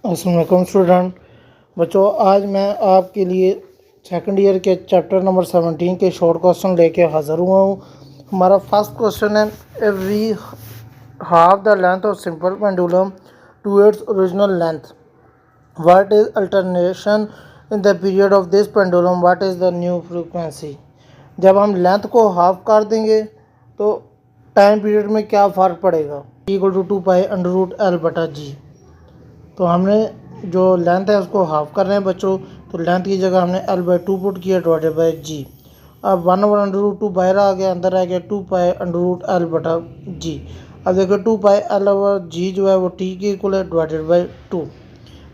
अस्सलाम वालेकुम स्टूडेंट बच्चों, आज मैं आपके लिए सेकंड ईयर के चैप्टर नंबर 17 के शॉर्ट क्वेश्चन लेके हाज़िर हुआ हूँ। हमारा फर्स्ट क्वेश्चन है, if we half the length of simple pendulum to its original length, what is alternation in the period of this pendulum, what is the new frequency. जब हम length को half कर देंगे तो टाइम पीरियड में क्या फ़र्क पड़ेगा। Equal to 2π√L/g। तो हमने जो लेंथ है उसको हाफ कर रहे हैं बच्चों, तो लेंथ की जगह हमने L/2 पुट किया /g। अब 1/√2 बाहर आ गया, अंदर आ गया 2π√L/g। अब देखो 2π/L/g जो है वो t के इक्वल है /2।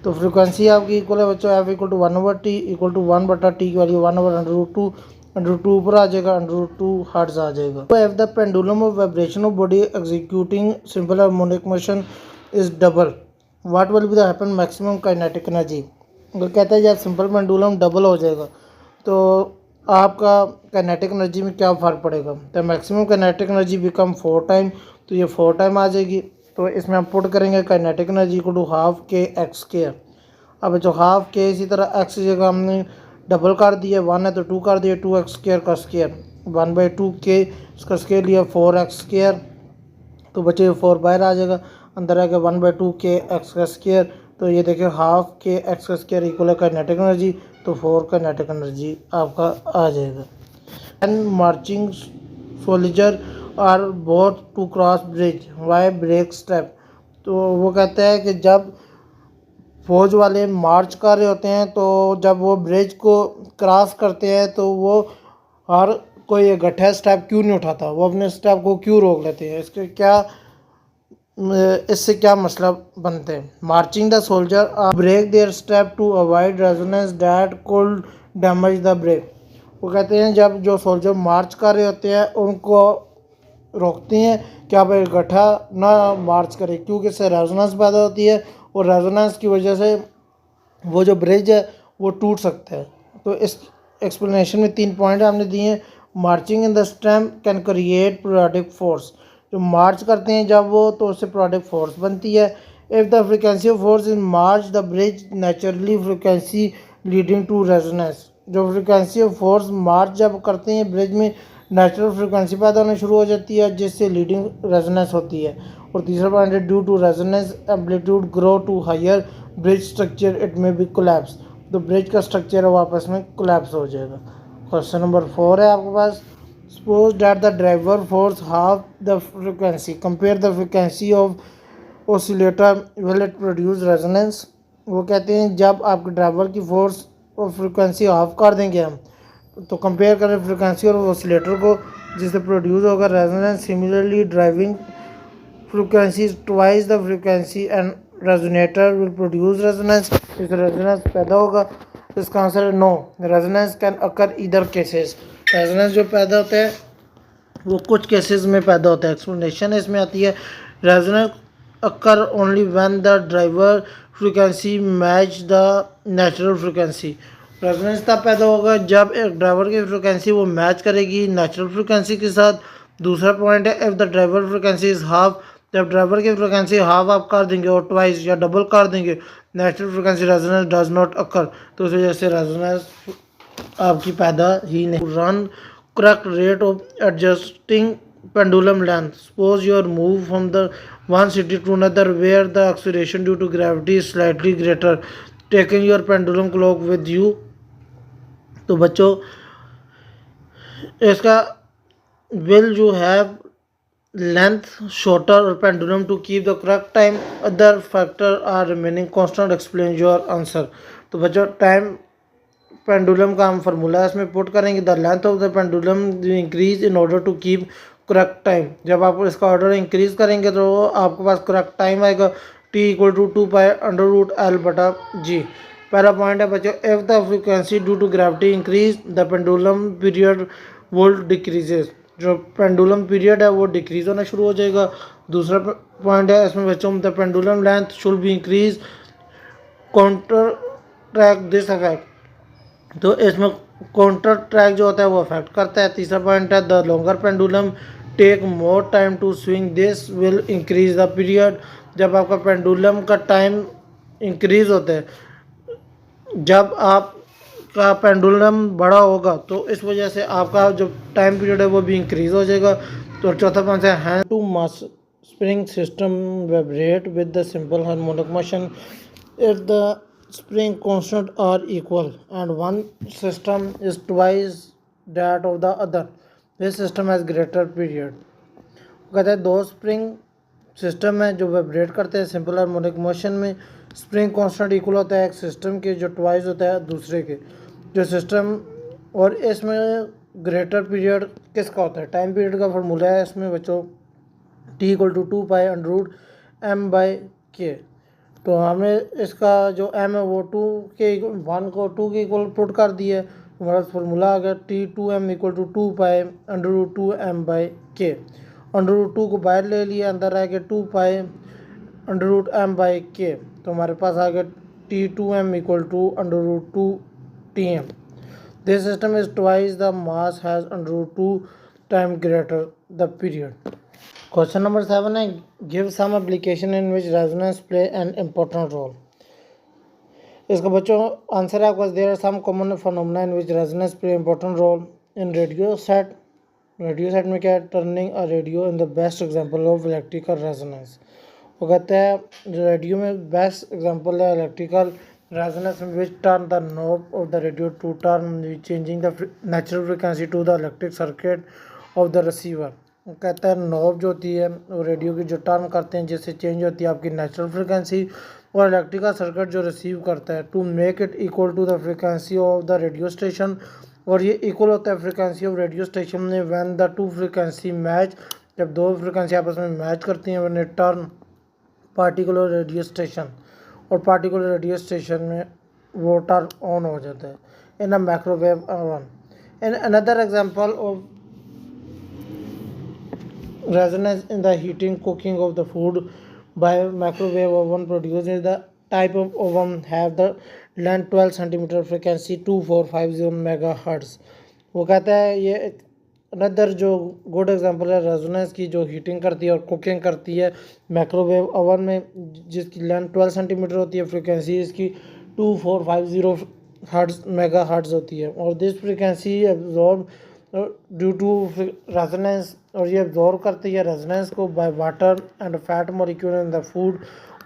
तो फ्रिक्वेंसी आपकी इक्वल है बच्चों F = 1/t equal to 1/t की वैल्यू 1/√2 ऊपर आ जाएगा, √2 हर्ट्ज आ जाएगा। तो F the pendulum of vibration of body executing simple harmonic motion is double, what will be the happen maximum kinetic energy. अगर कहता है जब सिंपल पेंडुलम डबल हो जाएगा तो आपका काइनेटिक एनर्जी में क्या फ़र्क पड़ेगा। तो maximum kinetic energy become 4 time, तो ये 4 टाइम आ जाएगी। तो इसमें हम पुट करेंगे काइनेटिक एनर्जी को टू हाफ के एक्स स्क्वायर। अब जो हाफ के इसी तरह एक्स की जगह हमने डबल कर दिया, 1 है तो 2 कर दिया, 2x स्क्वायर का स्क्वायर 1/2 के इसका स्क्वायर लिया 4x स्क्वायर। तो बच्चे 4 बाहर आ जाएगा, अंदर आएगा 1/2 के एक्स का स्क्वायर। तो ये देखिए हाफ के एक्स का स्क्वायर इक्वल है काइनेटिक एनर्जी, तो 4 काइनेटिक एनर्जी आपका आ जाएगा। And marching soldier are both to cross bridge why break step. तो वो कहता है कि जब फौज वाले मार्च कर रहे होते हैं तो जब वो ब्रिज को क्रॉस करते हैं तो वो हर कोई इकट्ठा स्टेप क्यों नहीं उठाता, वो अपने स्टेप को क्यों रोक लेते हैं। इससे क्या मसला बनते हैं। Marching the soldier break their step to avoid resonance that could damage the break. वो कहते हैं जब जो सोल्जर मार्च कर रहे होते हैं उनको रोकते हैं कि आप इकट्ठा ना मार्च करें, क्योंकि इससे रेजोनेंस पैदा होती है और रेजोनेंस की वजह से वो जो ब्रिज है वो टूट सकता है। तो इस एक्सप्लेनेशन में 3 पॉइंट हमने दिए हैं। Marching in the stem can create product force, जो मार्च करते हैं जब वो तो उससे प्रोडक्ट फोर्स बनती है। If the frequency of force in march the bridge naturally frequency leading to resonance, जो फ्रिक्वेंसी ऑफ फोर्स मार्च जब करते हैं ब्रिज में नेचुरल फ्रिक्वेंसी पैदा होना शुरू हो जाती है जिससे लीडिंग रेजोनेंस होती है। और तीसरा पॉइंट है due to resonance amplitude grow to higher bridge structure it may be collapse, तो ब्रिज का स्ट्रक्चर है वो आपस में कोलैप्स हो जाएगा। क्वेश्चन नंबर 4 है आपके पास, suppose that the driver force half the frequency, compare the frequency of oscillator will it produce resonance. वो कहते हैं जब आपके ड्राइवर की फोर्स और फ्रिक्वेंसी हाफ कर देंगे हम तो कंपेयर करें फ्रिक्वेंसी और ऑसिलेटर को जिससे प्रोड्यूस होगा resonance. Similarly driving frequency twice the frequency and resonator will produce resonance, इस रेजोनेंस पैदा होगा। इसका आंसर है no, resonance can occur either cases. Resonance जो पैदा होता है वो कुछ केसेस में पैदा होता है। एक्सप्लेनेशन इसमें आती है resonance occur only when the driver frequency match the natural frequency. Resonance तब पैदा होगा जब एक ड्राइवर की फ्रिक्वेंसी वो मैच करेगी नेचुरल फ्रिक्वेंसी के साथ। दूसरा पॉइंट है if the driver frequency is half, जब ड्राइवर की फ्रिक्वेंसी हाफ आप कर देंगे और ट्वाइस या डबल कर देंगे natural frequency resonance does not occur, तो इस वजह से रेजोनेंस आपकी पैदा ही नहीं। Run correct rate of adjusting pendulum length, suppose you're move from the one city to another where the acceleration due to gravity is slightly greater, taking your pendulum clock with you. तो बच्चों इसका will जो है length shorter और pendulum to keep the correct time, other factor are remaining constant, explain your answer. तो बच्चों time pendulum का हम फार्मूला है इसमें पुट करेंगे, the length of the pendulum increase in order to keep correct time. जब आप इसका ऑर्डर इंक्रीज करेंगे तो आपके पास करेक्ट टाइम आएगा t = 2π√L/g। पहला पॉइंट है बच्चों if the frequency due to gravity increase the pendulum period volt decreases, जो पेंडुलम पीरियड है वो डिक्रीज होना शुरू हो जाएगा। दूसरा पॉइंट है इसमें बच्चों the pendulum length should be increase counter track this affect, तो इसमें काउंटर ट्रैक जो होता है वो अफेक्ट करता है। तीसरा पॉइंट है the longer pendulum take more time to swing this will increase the period, जब आपका पेंडुलम का टाइम इंक्रीज होते हैं। जब आपका पेंडुलम बड़ा होगा तो इस वजह से आपका जो टाइम पीरियड है वो भी इंक्रीज हो जाएगा। तो चौथा पॉइंट है hand to mass spring system vibrate with the simple harmonic motion if the spring constant are equal and one system is twice that of the other, this system has greater period। कहते हैं दो spring system है जो vibrate करते हैं simple harmonic motion में, spring constant equal होता है एक सिस्टम के जो ट्वाइस होता है दूसरे के जो सिस्टम, और इसमें ग्रेटर पीरियड किसका होता है, टाइम पीरियड का फार्मूला है इसमें बच्चों T equal to 2 pi under root m/k। तो हमने इसका जो m है वो 1 को 2 के इक्वल पुट कर दिया है, हमारा फार्मूला आ गया T2m equal to 2 pi under root 2m/k। Under root 2 को बाहर ले लिया, अंदर आ गया 2 पाई अंडर रूट m/k। तो हमारे पास आ गया T2m equal to under root 2 Tm। This system is twice the mass has under root 2 time greater the period. Question number 7 है give some application in which resonance play an important role. इसका बच्चों answer है आपके पास there are some common phenomena in which resonance play important role in radio set. Radio set में क्या है, turning a radio in the best example of electrical resonance. वो कहते हैं रेडियो में बेस्ट एग्जांपल है electrical resonance which turn the knob of the radio to turn changing the natural frequency to the electric circuit of the receiver. कहता है knob जो होती है वो रेडियो की जो टर्न करते हैं जिससे चेंज होती है आपकी नेचुरल फ्रिक्वेंसी और इलेक्ट्रिकल सर्किट जो रिसीव करता है to make it equal to the frequency of the radio station. और ये इक्वल होता है फ्रिक्वेंसी ऑफ रेडियो स्टेशन में when the two frequency match, जब दो फ्रिक्वेंसी आपस में मैच करती हैं when it turn particular radio station, और पार्टिकुलर रेडियो स्टेशन में वो टर्न ऑन हो जाता है in a microwave oven. In another example of resonance in the heating cooking of the food by microwave oven produces the type of oven have the length 12 centimeter frequency 2450 megahertz। वो कहता है ये another जो good example है resonance की जो heating करती है और कुकिंग करती है माइक्रोवेव ओवन में जिसकी लेंथ 12 सेंटीमीटर होती है, फ्रिक्वेंसी इसकी 2450 हर्ट्ज मेगा हर्ट्ज होती है और this frequency absorb due to resonance, और ये एब्जॉर्व करती है रेजोनेंस को by water and fat molecule in the food.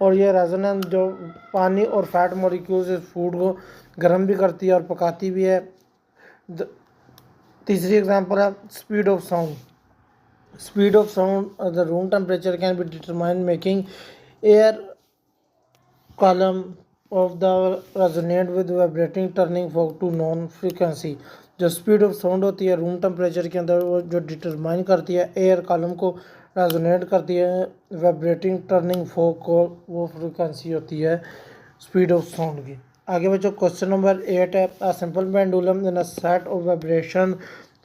और ये रेजोनेंस जो पानी और फैट मॉलिक्यूल्स इस फूड को गर्म भी करती है और पकाती भी है। तीसरी एग्जांपल है speed of sound. Speed of sound the room temperature can be determined making air column of the resonate with vibrating turning fork to known frequency. जो स्पीड ऑफ साउंड होती है रूम टेम्परेचर के अंदर वो जो determine करती है air column को रेजोनेट करती है वाइब्रेटिंग टर्निंग फोक को, वो फ्रीक्वेंसी होती है स्पीड ऑफ साउंड की। आगे बच्चों क्वेश्चन नंबर 8 है a simple pendulum in a set of vibration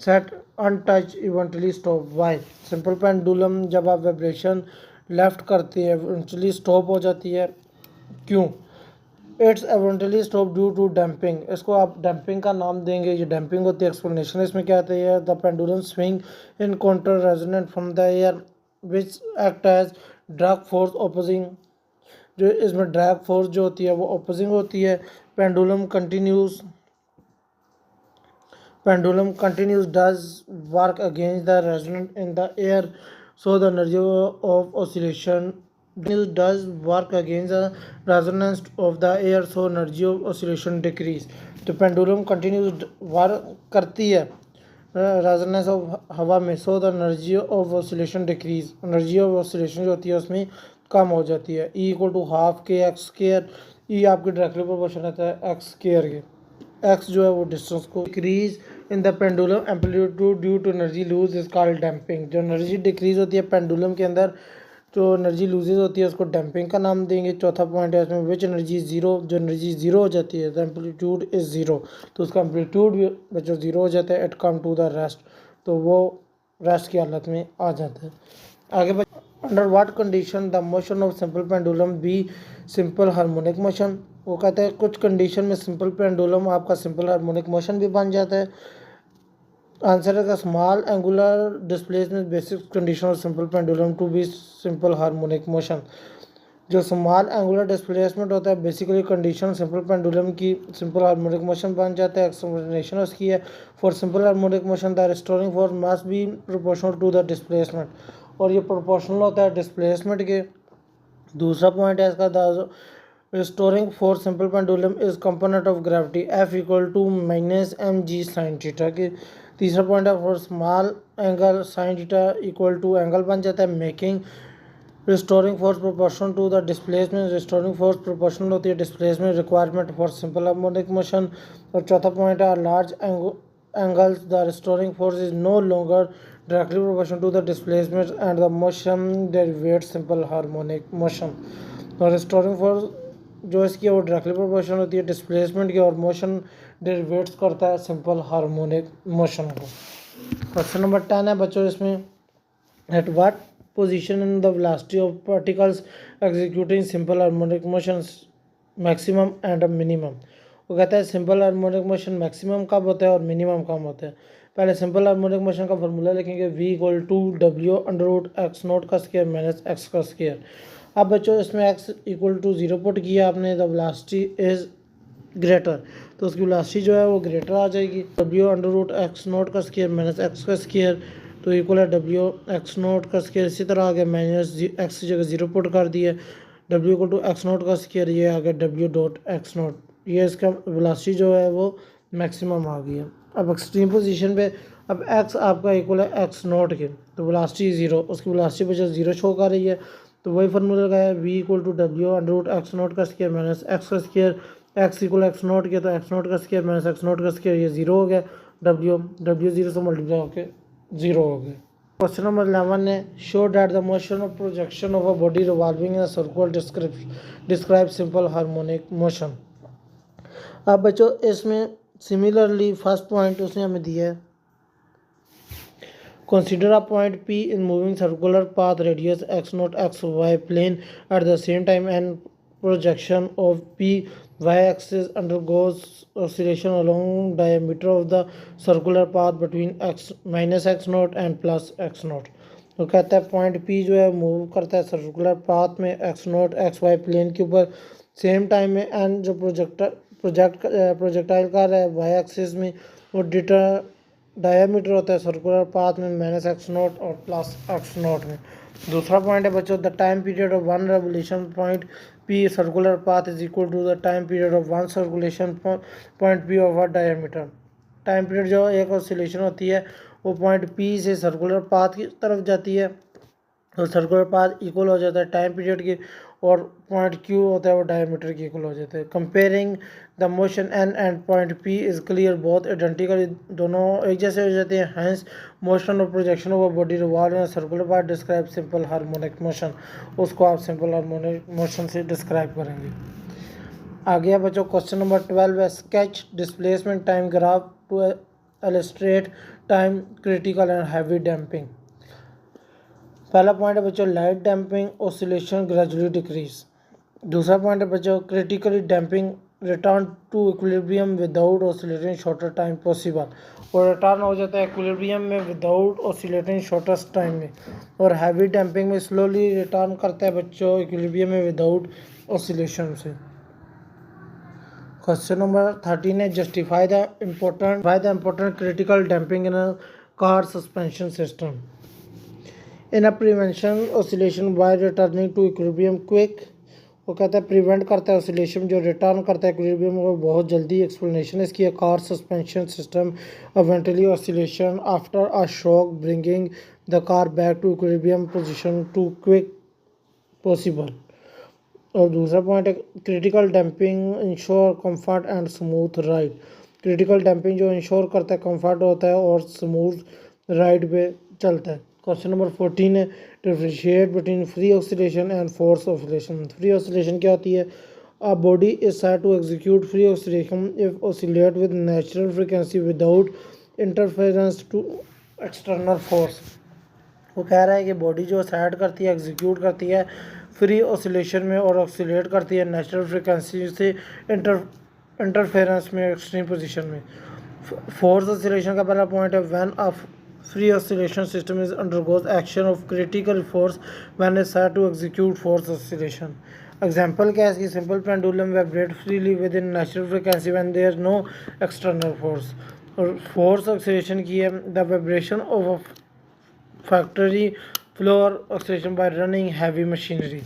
set untouched eventually stop. Why simple pendulum जब आप वाइब्रेशन लेफ्ट करते हैं इवेंचुअली स्टॉप हो जाती है, क्यों? It's eventually stop due to damping. इसको आप डैम्पिंग का नाम देंगे, ये डैम्पिंग होती है। एक्सप्लेनेशन इसमें क्या आती है the pendulum swing in counter resonant from the air which act as drag force opposing. जो इसमें ड्रैग फोर्स जो होती है वो ऑपोजिंग होती है। Pendulum continues does work against the resonant in the air so the energy of oscillation does work against the resonance of the air so energy of oscillation decrease। तो pendulum continuous work करती है resonance of हवा में, so the energy of oscillation decrease, energy of oscillation जो होती है उसमें कम हो जाती है। ई इक्वल टू हाफ के एक्स स्केयर, ई आपकी डायरेक्टली प्रोपोर्शनल रहता है एक्स स्केयर के, एक्स जो है वो डिस्टेंस को decrease in the pendulum amplitude due to energy lose is called damping. जो एनर्जी डिक्रीज होती है पेंडुलम के अंदर जो एनर्जी लूजेज होती है उसको डैम्पिंग का नाम देंगे। चौथा पॉइंट है इसमें विच एनर्जी ज़ीरो, जो एनर्जी ज़ीरो हो जाती है द एम्पलीट्यूड इज़ ज़ीरो, तो उसका एम्पलीट्यूड भी बच्चों ज़ीरो हो जाता है। It come to the rest, तो वो रेस्ट की हालत में आ जाता है। आगे under what condition the motion of simple pendulum be simple harmonic motion. वो कहते हैं कुछ कंडीशन में सिंपल पेंडुलम आपका सिंपल हार्मोनिक मोशन भी बन जाता है। आंसर है small angular displacement basic condition of simple pendulum to be simple harmonic motion. जो स्मॉल एंगुलर डिस्प्लेसमेंट होता है बेसिकली कंडीशन सिंपल पेंडुलम की सिंपल हार्मोनिक मोशन बन जाता है। एक्सप्लेनेशन उसकी है for simple harmonic motion the restoring force must be proportional to the displacement, और ये प्रोपोर्शनल होता है डिस्प्लेसमेंट के। दूसरा पॉइंट है इसका the restoring force simple pendulum is component of gravity F equal to minus m g sine theta की। तीसरा पॉइंट है for small angle sine theta equal to angle बन जाता है making restoring force proportional to the displacement. Restoring force proportional होती है displacement requirement for simple harmonic motion. और चौथा पॉइंट है large angles the restoring force is no longer directly proportional to the displacement and the motion derivative simple harmonic motion. और restoring force जो इसकी है वो डायरेक्टली प्रोपोर्शनल होती है डिस्प्लेसमेंट की, और मोशन डेरिवेट्स करता है सिंपल हार्मोनिक मोशन को। क्वेश्चन नंबर 10 है बच्चों इसमें at what position in the velocity of particles executing simple harmonic motions maximum and minimum। वो कहता है सिंपल हार्मोनिक मोशन मैक्सिमम कब होता है और मिनिमम कब होता है। पहले सिंपल हार्मोनिक मोशन का फॉर्मूला लिखेंगे v equal to W under root x naught का स्क्वायर माइनस एक्स का स्क्वायर। अब बच्चों इसमें x इक्वल टू 0 पुट किया आपने, द वेलोसिटी इज ग्रेटर, तो उसकी वेलोसिटी जो है वो ग्रेटर आ जाएगी। W under root x naught का स्क्वायर माइनस एक्स का स्क्वायर तो इक्वल है डब्ल्यू एक्स नोट का स्क्वायर। इसी तरह आ गया माइनस एक्स की जगह 0 पुट कर दिया, W equal to x naught का स्क्वायर, ये आ गया डब्ल्यू डॉट एक्स नोट। ये इसका वेलोसिटी जो है वो मैक्सिमम आ गई है। अब एक्सट्रीम पोजीशन पे अब एक्स आपका इक्वल है एक्स नोट के, तो वेलोसिटी 0, उसकी वेलोसिटी पे जो 0 शो कर रही है, तो वही फार्मूला लगाया V equal to W under root x naught का स्क्वायर माइनस एक्स का square. X equal x naught के, तो एक्स नोट का स्क्वायर माइनस एक्स नोट का स्क्वायर, ये 0 हो गया, डब्ल्यू डब्ल्यू 0 से मल्टीप्लाई होकर 0 हो गए। क्वेश्चन नंबर 11 है show that the motion of projection of a body revolving in a circle describe simple harmonic motion. अब बच्चों इसमें सिमिलरली फर्स्ट पॉइंट उसने हमें दिया है consider a point P in moving circular path radius x naught xy plane at the same time and projection of P y axis undergoes oscillation along diameter of the circular path between x minus x naught and plus x naught। तो कहता है point P जो है move करता है circular path में x naught x y plane के ऊपर सेम टाइम में, एंड जो प्रोजेक्टाइल कर रहा है वाई एक्सिस में वो डायमीटर होता है सर्कुलर पाथ में माइनस एक्स नोट और प्लस एक्स नोट में। दूसरा पॉइंट है बच्चों the time period of one revolution point P circular path is equal to the time period of one circulation point P of a diameter. Time period जो एक oscillation होती है वो point P से सर्कुलर पाथ की तरफ जाती है, तो सर्कुलर पाथ इक्वल हो जाता है टाइम पीरियड की, और पॉइंट क्यू होता है वो डायमीटर की इक्वल हो जाता है। Comparing the motion N and point P is clear both identical, दोनों एक जैसे हो जाते हैं। हैंस मोशन और projection of body revolve in circular path describe simple harmonic motion, उसको आप सिंपल हार्मोनिक मोशन से डिस्क्राइब करेंगे। आगे बच्चों क्वेश्चन नंबर 12 है sketch displacement time graph to illustrate time critical and heavy damping. पहला पॉइंट है बच्चों light damping oscillation gradually decrease. दूसरा पॉइंट है बच्चों critically damping return to equilibrium without oscillating shorter time possible, और रिटर्न हो जाता है इक्विलिब्रियम में विदाउट ऑसिलेटिंग शॉर्टेस्ट टाइम में। और हैवी डैम्पिंग में स्लोली रिटर्न करता है बच्चों इक्विलिब्रियम में विदाउट ऑसिलेशन से। क्वेश्चन नंबर 13 है justify the important critical damping in a car suspension system in a prevention oscillation by returning to equilibrium quick. वो कहता है प्रिवेंट करता है ऑसिलेशन जो रिटर्न करता है इक्विलिब्रियम को बहुत जल्दी। एक्सप्लेनेशन इसकी है car suspension system eventually oscillation after a shock bringing the car back to equilibrium position to quick possible. और दूसरा पॉइंट है critical damping ensure comfort and smooth ride. Critical damping जो इंश्योर करता है कंफर्ट होता है और स्मूथ राइड पे चलता है। क्वेश्चन नंबर 14 है differentiate between free oscillation and force oscillation. Free oscillation क्या होती है? A body is said to execute free oscillation if oscillate with natural frequency without interference to external force. वो कह रहा है कि बॉडी जो सेट करती है एग्जीक्यूट करती है फ्री ऑसिलेशन में और ऑसिलेट करती है नेचुरल फ्रीक्वेंसी से इंटरफेरेंस में एक्सट्रीम पोजीशन में। फोर्स ऑसिलेशन का पहला पॉइंट है when of free oscillation system is undergoes action of critical force when is set to execute force oscillation. Example क्या है इसकी? simple pendulum vibrate freely within natural frequency when there is no external force. और force oscillation की है the vibration of a factory floor oscillation by running heavy machinery.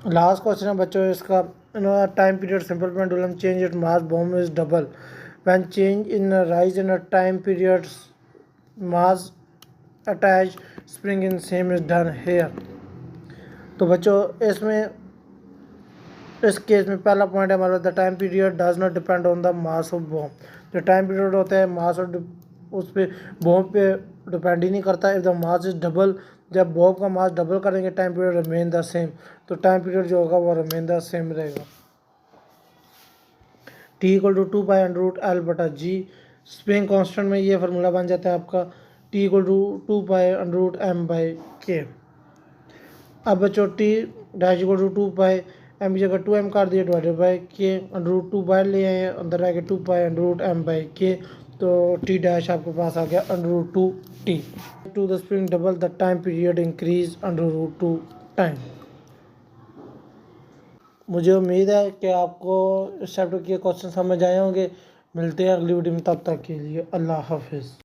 Last question है बच्चों इसका time period simple pendulum change it mass bomb is double when change in rise in a time period mass attach spring in same is done here. तो बच्चों इसमें इस case में पहला point है हमारा the time period does not depend on the mass of bomb. जो time period होता है मास और उस पर बॉम्ब पे डिपेंड ही नहीं करता। If the mass is double, जब बॉम्ब का मास डबल करेंगे time period remain the same, तो टाइम पीरियड जो होगा वो रिमेन द सेम रहेगा। T equal to 2 pi under root L बटा जी। स्प्रिंग कांस्टेंट में ये फार्मूला बन जाता है आपका T equal to 2 pi under root M by K. अब बच्चों T dash equal to 2 pi M की जगह 2m कर दिया divided by K, under root 2 बाहर ले आए हैं, अंदर आएगा 2 pi under root M by K, तो टी डैश आपके पास आ गया under root 2 T. To the spring double the time period increase under root 2 time. मुझे उम्मीद है कि आपको इस चैप्टर के क्वेश्चन समझ आए होंगे। मिलते हैं अगली वीडियो में, तब तक के लिए अल्लाह हाफिज़।